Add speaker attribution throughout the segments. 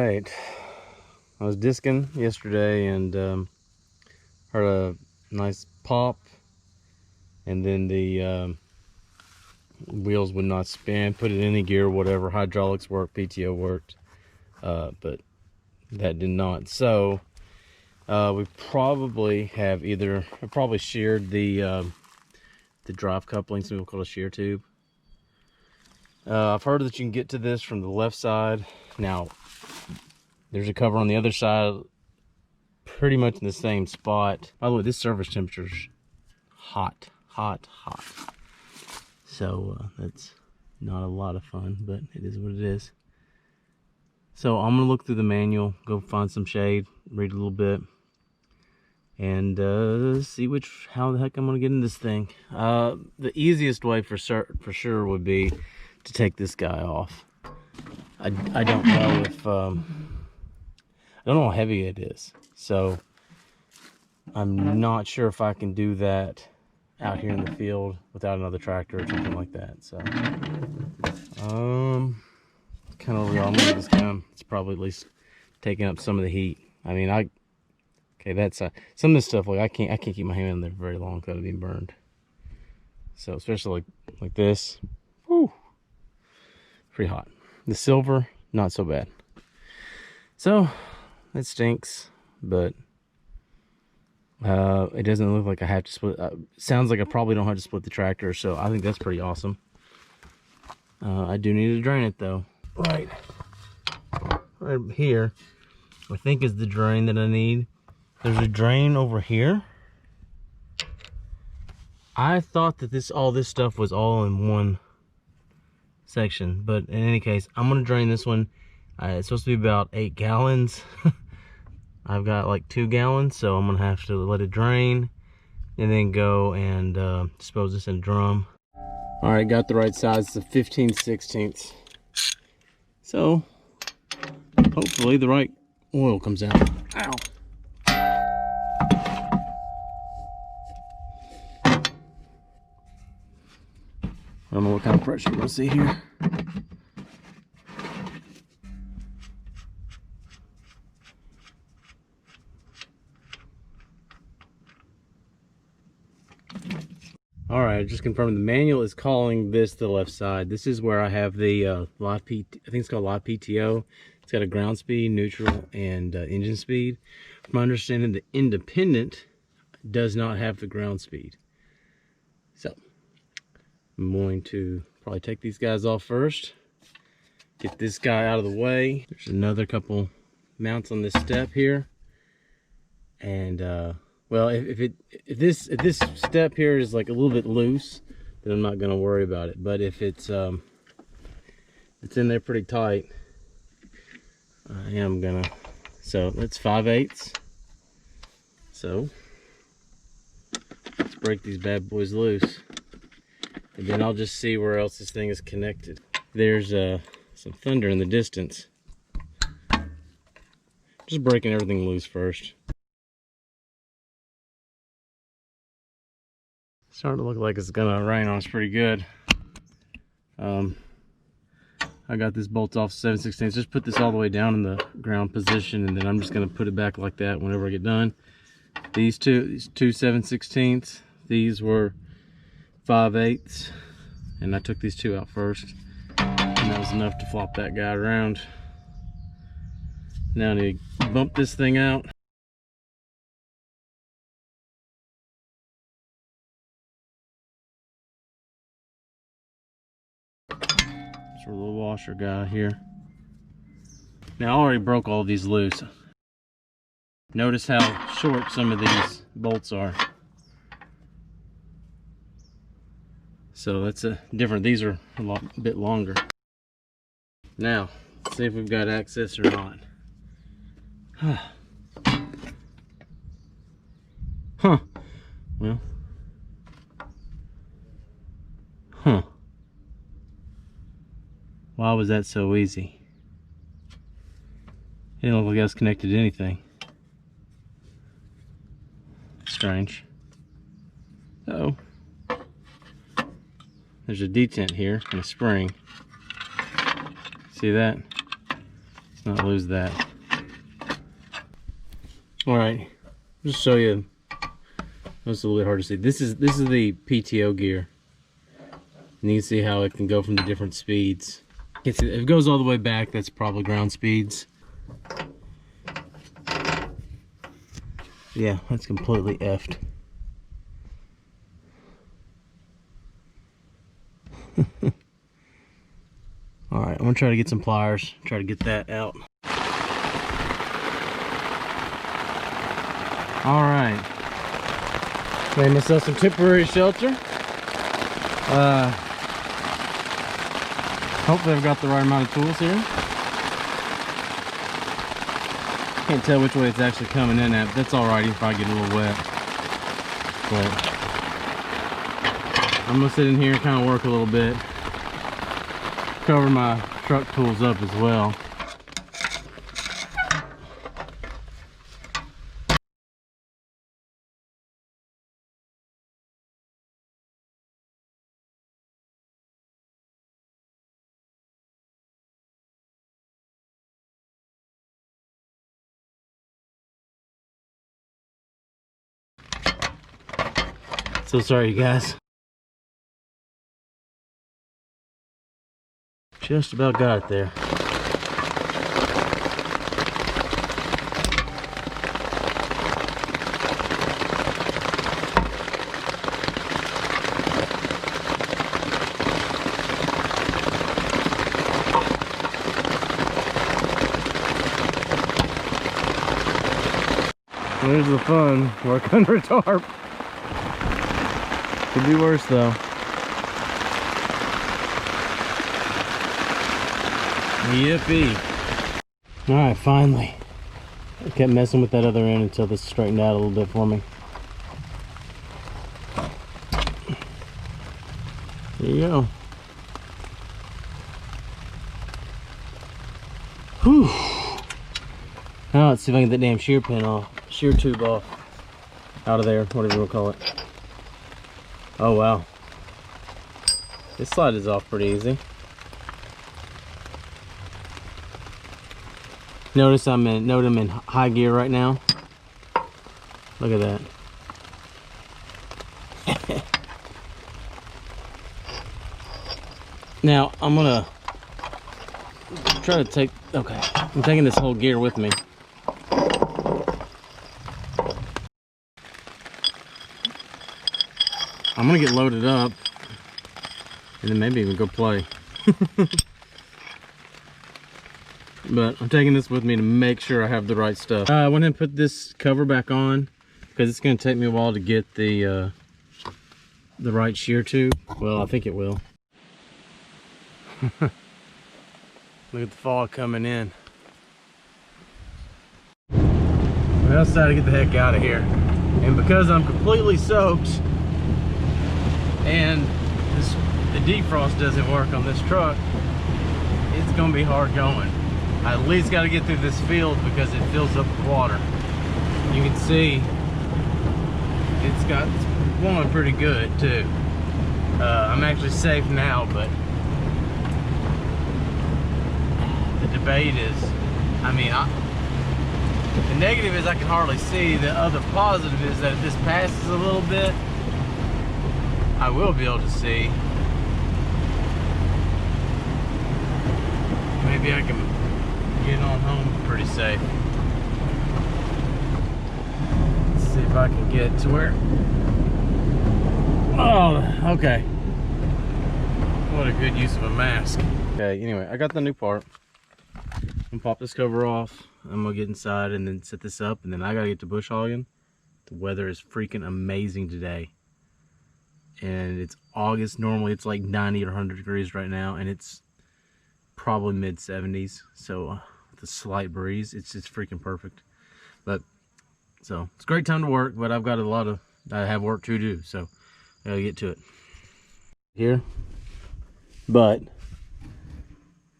Speaker 1: right, I was discing yesterday and heard a nice pop, and then the wheels would not spin. Put it in any gear, whatever, hydraulics worked, PTO worked, but that did not. So we probably have I probably sheared the drive coupling, some people call it a shear tube. I've heard that you can get to this from the left side. Now there's a cover on the other side, pretty much in the same spot. By the way, this surface temperature's hot. So that's not a lot of fun, but it is what it is. So I'm gonna look through the manual, go find some shade, read a little bit, and see how the heck I'm gonna get in this thing. The easiest way for sure would be to take this guy off. I don't know if I don't know how heavy it is, so I'm not sure if I can do that out here in the field without another tractor or something like that. So kind of real. I'm gonna get this down. It's probably at least taking up some of the heat. I mean, okay, that's some of this stuff, like I can't keep my hand in there very long without it being burned. So especially like this, whew, pretty hot. The silver, not so bad. So it stinks, but it doesn't look like I have to split. Sounds like I probably don't have to split the tractor, so I think that's pretty awesome. I do need to drain it though. Right here, I think is the drain that I need. There's a drain over here. I thought that all this stuff was all in one section, but in any case, I'm gonna drain this one. It's supposed to be about 8 gallons. I've got like 2 gallons, so I'm gonna have to let it drain and then go and dispose this in a drum. All right, got the right size. It's a 15/16. So hopefully the right oil comes out. Ow. I don't know what kind of pressure we're gonna see here. All right, just confirming the manual is calling this the left side. This is where I have the I think it's called live PTO. It's got a ground speed, neutral, and engine speed. From my understanding, the independent does not have the ground speed. So I'm going to probably take these guys off first. Get this guy out of the way. There's another couple mounts on this step here, and well, if this step here is like a little bit loose, then I'm not gonna worry about it. But if it's in there pretty tight, I am gonna. So that's 5/8. So let's break these bad boys loose, and then I'll just see where else this thing is connected. There's some thunder in the distance. Just breaking everything loose first. Starting to look like it's gonna rain on us pretty good. I got this bolt off 7/16. Just put this all the way down in the ground position, and then I'm just gonna put it back like that whenever I get done. These two 7/16. These were 5/8, and I took these two out first, and that was enough to flop that guy around. Now I need to bump this thing out. Our little washer guy here. Now I already broke all these loose. Notice how short some of these bolts are. So that's a different. These are a bit longer. Now let's see if we've got access or not. Huh. Well. Huh. Why was that so easy? It didn't look like I was connected to anything. Strange. Oh, there's a detent here and a spring. See that? not lose that. All right, just show you. It's a little bit hard to see. This is the PTO gear, and you can see how it can go from the different speeds. If it goes all the way back, that's probably ground speeds. Yeah, that's completely effed. All right, I'm gonna try to get some pliers, try to get that out. All right, made myself some temporary shelter. Hopefully I've got the right amount of tools here. Can't tell which way it's actually coming in at, but that's all right. It'll probably get a little wet. But I'm gonna sit in here and kind of work a little bit. Cover my truck tools up as well. So sorry, you guys. Just about got it there. There's the fun, work under a tarp. Could be worse though. Yippee. Alright, finally. I kept messing with that other end until this straightened out a little bit for me. There you go. Whew. Now let's see if I can get that damn shear pin off. Shear tube off. Out of there, whatever you want to call it. Oh wow. This slide is off pretty easy. Notice I'm in high gear right now. Look at that. Now I'm gonna try to take, okay, I'm taking this whole gear with me. I'm gonna get loaded up and then maybe even go play. But I'm taking this with me to make sure I have the right stuff. I went ahead and put this cover back on because it's gonna take me a while to get the right shear tube. Well, I think it will. Look at the fog coming in. Well, I decided to get the heck out of here. And because I'm completely soaked and the defrost doesn't work on this truck, it's gonna be hard going. I at least got to get through this field because it fills up with water. You can see it's blowing pretty good too. I'm actually safe now, but the debate is, the negative is I can hardly see. The other positive is that if this passes a little bit, I will be able to see. Maybe I can get on home pretty safe. Let's see if I can get to where. Oh, okay. What a good use of a mask. Okay, anyway, I got the new part. I'm gonna pop this cover off. I'm gonna get inside and then set this up, and then I gotta get to bush hogging. The weather is freaking amazing today. And it's August. Normally it's like 90 or 100 degrees right now, and it's probably mid 70s. So with a slight breeze, it's freaking perfect. But so it's a great time to work, but I've got I have work to do, so I gotta get to it here. But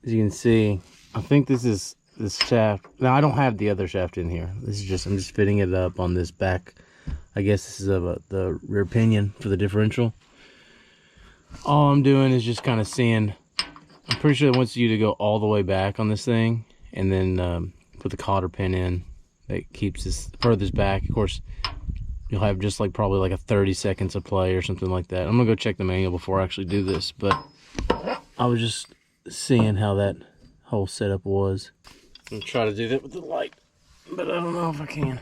Speaker 1: as you can see, I think this shaft. Now I don't have the other shaft in here. This is just, I'm just fitting it up on this back. I guess this is the rear pinion for the differential. All I'm doing is just kind of seeing. I'm pretty sure it wants you to go all the way back on this thing, and then put the cotter pin in that keeps this furthest back. Of course, you'll have just like probably like a 30 seconds of play or something like that. I'm gonna go check the manual before I actually do this, but I was just seeing how that whole setup was. I'm gonna try to do that with the light, but I don't know if I can.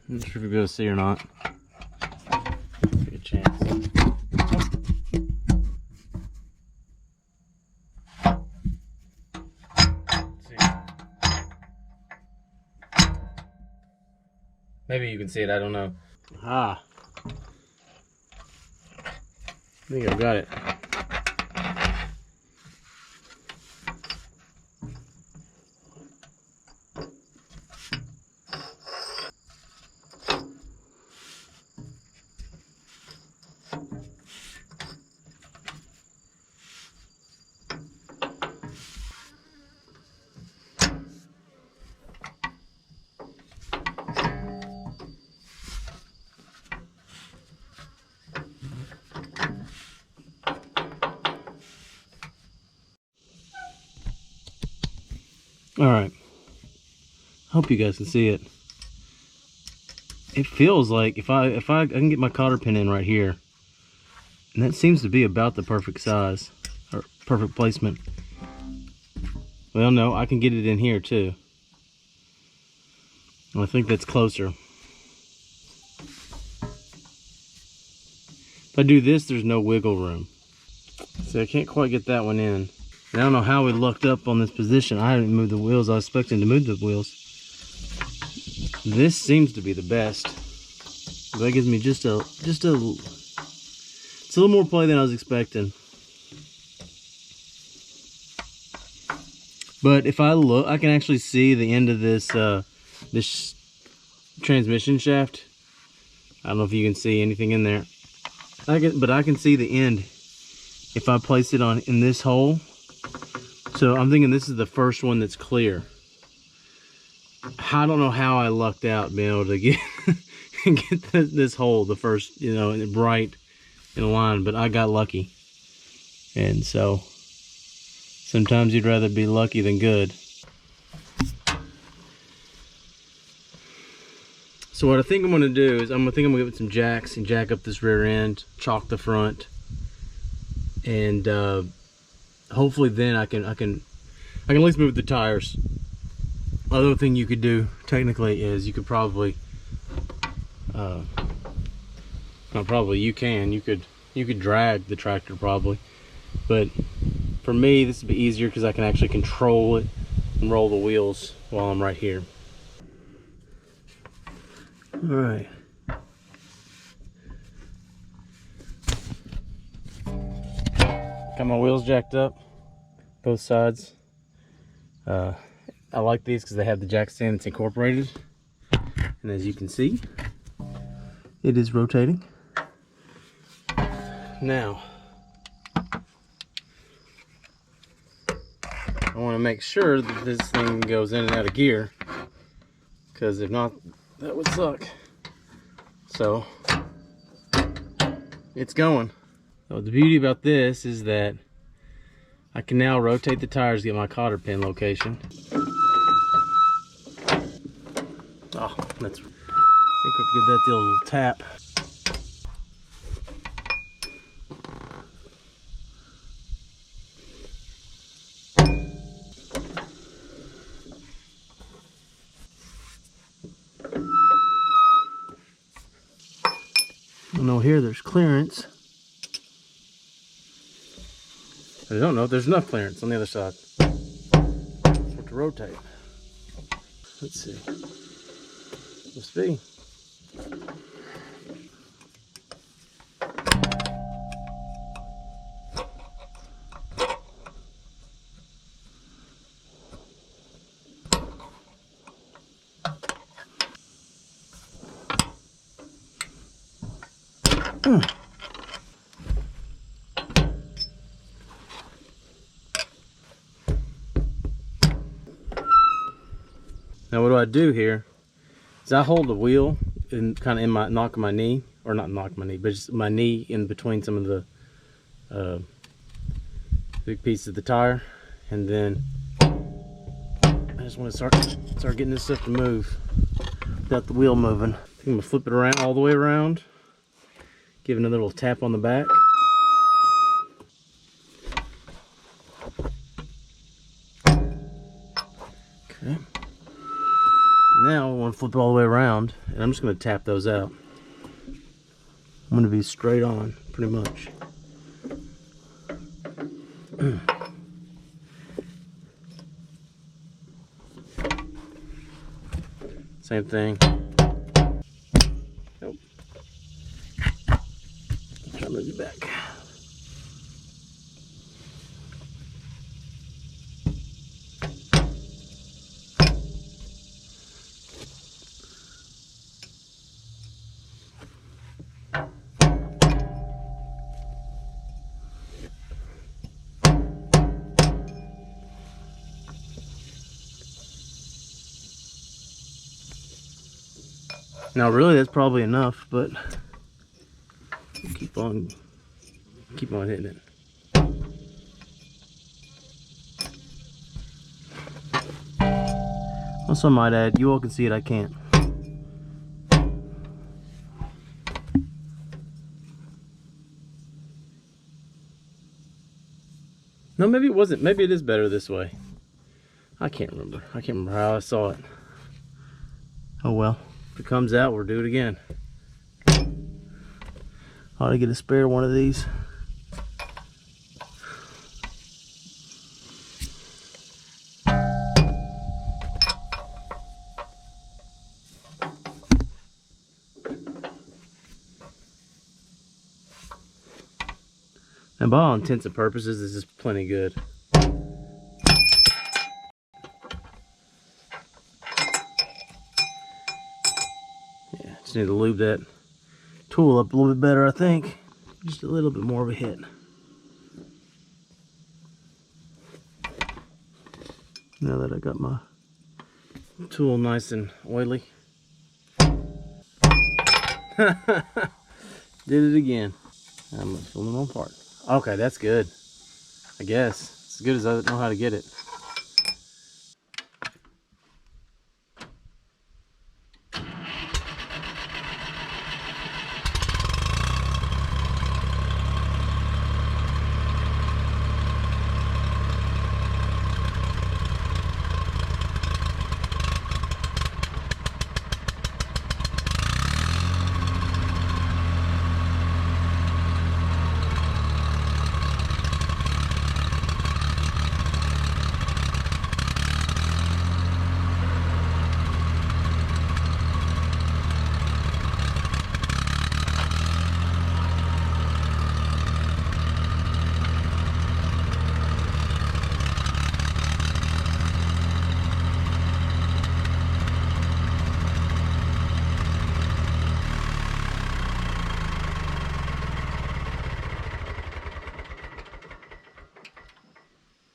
Speaker 1: I'm not sure if you'll be able to see or not. Take a chance. Maybe you can see it, I don't know. Ah. I think I've got it. All right, hope you guys can see it. It feels like if I can get my cotter pin in right here, and that seems to be about the perfect size or perfect placement. Well, no, I can get it in here too. And I think that's closer. If I do this, there's no wiggle room. See, I can't quite get that one in. And I don't know how we lucked up on this position. I haven't moved the wheels. I was expecting to move the wheels. This seems to be the best. That gives me it's a little more play than I was expecting. But if I look, I can actually see the end of this this transmission shaft. I don't know if you can see anything in there. But I can see the end if I place it in this hole. So I'm thinking this is the first one that's clear. I don't know how I lucked out being able to get this hole, the first, right in line, but I got lucky. And so sometimes you'd rather be lucky than good. So what I think I'm gonna do is I'm gonna give it some jacks and jack up this rear end, chalk the front, and hopefully then I can at least move the tires. Other thing you could do technically is you could probably you could drag the tractor probably, but for me this would be easier because I can actually control it and roll the wheels while I'm right here. All right. Got my wheels jacked up, both sides. I like these because they have the jack stand that's incorporated. And as you can see, it is rotating. Now, I want to make sure that this thing goes in and out of gear, because if not, that would suck. So, it's going. So the beauty about this is that I can now rotate the tires to get my cotter pin location. Oh, that's, I think we have to give that the little tap. I know here there's clearance. I don't know if there's enough clearance on the other side for it to rotate. Let's see. Must be. Now what do I do here is I hold the wheel and kind of in my knock of my knee or not knocked my knee, but just my knee in between some of the big pieces of the tire. And then I just want to start getting this stuff to move without the wheel moving. I'm gonna flip it around all the way around, give it another little tap on the back. Okay. Now I want to flip it all the way around, and I'm just going to tap those out. I'm going to be straight on, pretty much. Same thing. Nope. Try to move it back. Now really that's probably enough, but keep on hitting it. Also I might add, you all can see it, I can't. No, maybe it wasn't. Maybe it is better this way. I can't remember. I can't remember how I saw it. Oh well. If it comes out, we'll do it again. Ought to get a spare one of these. And by all intents and purposes, this is plenty good. Yeah, just need to lube that tool up a little bit better, I think. Just a little bit more of a hit. Now that I got my tool nice and oily. Did it again. I'm filling it on part. Okay, that's good. I guess. As good as I know how to get it.